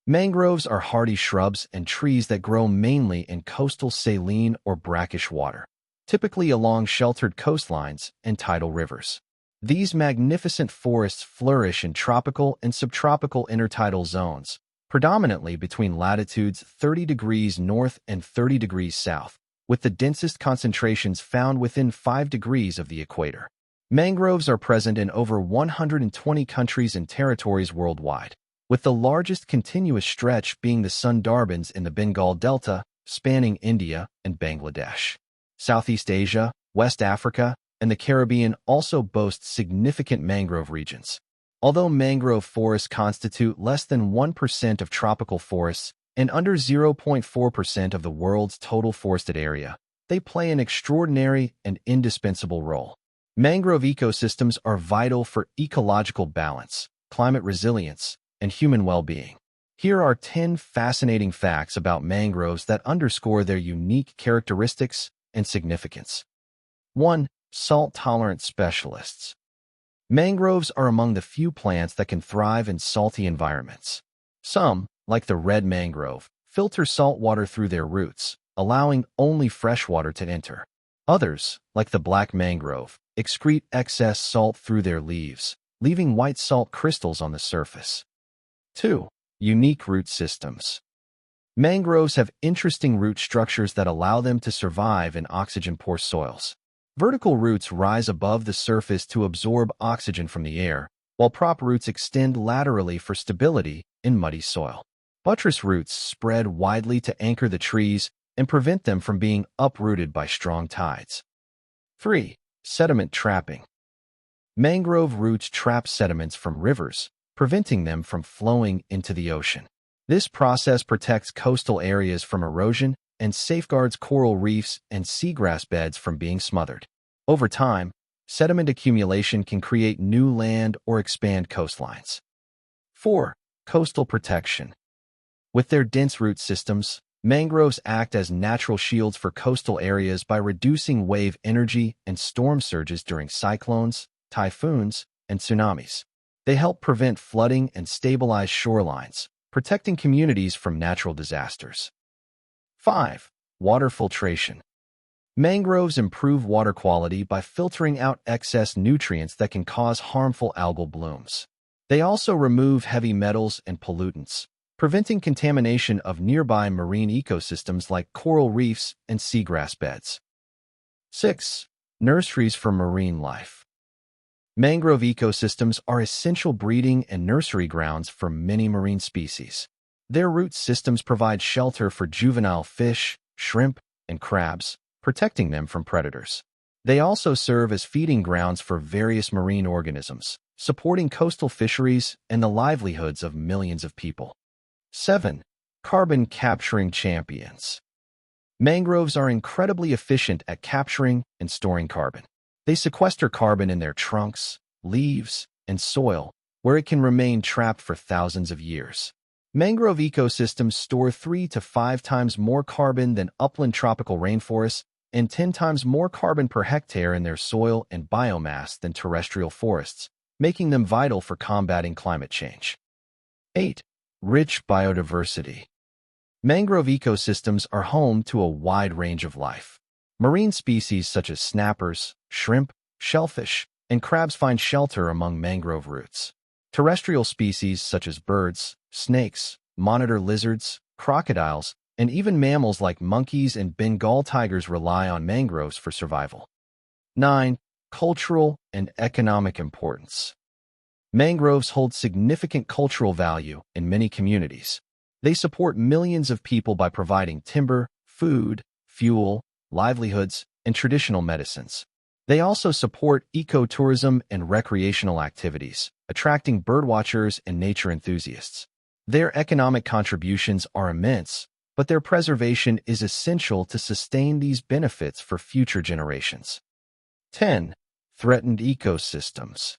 Mangroves are hardy shrubs and trees that grow mainly in coastal saline or brackish water, typically along sheltered coastlines and tidal rivers. These magnificent forests flourish in tropical and subtropical intertidal zones, predominantly between latitudes 30 degrees north and 30 degrees south, with the densest concentrations found within 5 degrees of the equator. Mangroves are present in over 120 countries and territories worldwide, with the largest continuous stretch being the Sundarbans in the Bengal Delta, spanning India and Bangladesh. Southeast Asia, West Africa, and the Caribbean also boast significant mangrove regions. Although mangrove forests constitute less than 1% of tropical forests and under 0.4% of the world's total forested area, they play an extraordinary and indispensable role. Mangrove ecosystems are vital for ecological balance, climate resilience, and human well-being. Here are 10 fascinating facts about mangroves that underscore their unique characteristics and significance. 1. Salt-tolerant specialists. Mangroves are among the few plants that can thrive in salty environments. Some, like the red mangrove, filter salt water through their roots, allowing only fresh water to enter. Others, like the black mangrove, excrete excess salt through their leaves, leaving white salt crystals on the surface. 2. Unique root systems. Mangroves have interesting root structures that allow them to survive in oxygen-poor soils. Vertical roots rise above the surface to absorb oxygen from the air, while prop roots extend laterally for stability in muddy soil. Buttress roots spread widely to anchor the trees and prevent them from being uprooted by strong tides. 3. Sediment trapping. Mangrove roots trap sediments from rivers, preventing them from flowing into the ocean. This process protects coastal areas from erosion and safeguards coral reefs and seagrass beds from being smothered. Over time, sediment accumulation can create new land or expand coastlines. 4. Coastal protection. With their dense root systems, mangroves act as natural shields for coastal areas by reducing wave energy and storm surges during cyclones, typhoons, and tsunamis. They help prevent flooding and stabilize shorelines, protecting communities from natural disasters. 5. Water filtration. Mangroves improve water quality by filtering out excess nutrients that can cause harmful algal blooms. They also remove heavy metals and pollutants, preventing contamination of nearby marine ecosystems like coral reefs and seagrass beds. 6. Nurseries for marine life. Mangrove ecosystems are essential breeding and nursery grounds for many marine species. Their root systems provide shelter for juvenile fish, shrimp, and crabs, protecting them from predators. They also serve as feeding grounds for various marine organisms, supporting coastal fisheries and the livelihoods of millions of people. 7. Carbon capturing champions. Mangroves are incredibly efficient at capturing and storing carbon. They sequester carbon in their trunks, leaves, and soil, where it can remain trapped for thousands of years. Mangrove ecosystems store 3 to 5 times more carbon than upland tropical rainforests and 10 times more carbon per hectare in their soil and biomass than terrestrial forests, making them vital for combating climate change. 8. Rich biodiversity. Mangrove ecosystems are home to a wide range of life. Marine species such as snappers, shrimp, shellfish, and crabs find shelter among mangrove roots. Terrestrial species such as birds, snakes, monitor lizards, crocodiles, and even mammals like monkeys and Bengal tigers rely on mangroves for survival. 9. Cultural and economic importance. Mangroves hold significant cultural value in many communities. They support millions of people by providing timber, food, fuel, livelihoods, and traditional medicines. They also support ecotourism and recreational activities, attracting birdwatchers and nature enthusiasts. Their economic contributions are immense, but their preservation is essential to sustain these benefits for future generations. 10. Threatened ecosystems.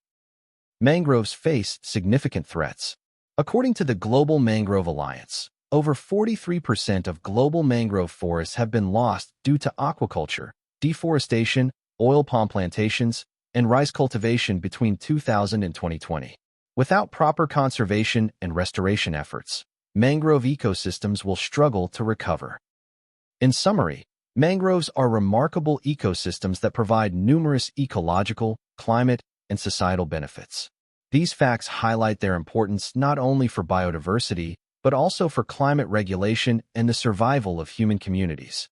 Mangroves face significant threats. According to the Global Mangrove Alliance, over 43% of global mangrove forests have been lost due to aquaculture, deforestation, oil palm plantations, and rice cultivation between 2000 and 2020. Without proper conservation and restoration efforts, mangrove ecosystems will struggle to recover. In summary, mangroves are remarkable ecosystems that provide numerous ecological, climate, and societal benefits. These facts highlight their importance not only for biodiversity, but also for climate regulation and the survival of human communities.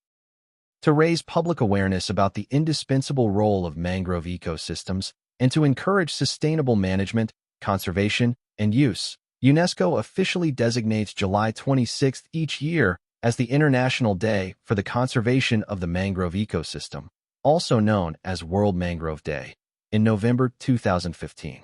To raise public awareness about the indispensable role of mangrove ecosystems and to encourage sustainable management, conservation, and use, UNESCO officially designates July 26th each year as the International Day for the Conservation of the Mangrove Ecosystem, also known as World Mangrove Day, in November 2015.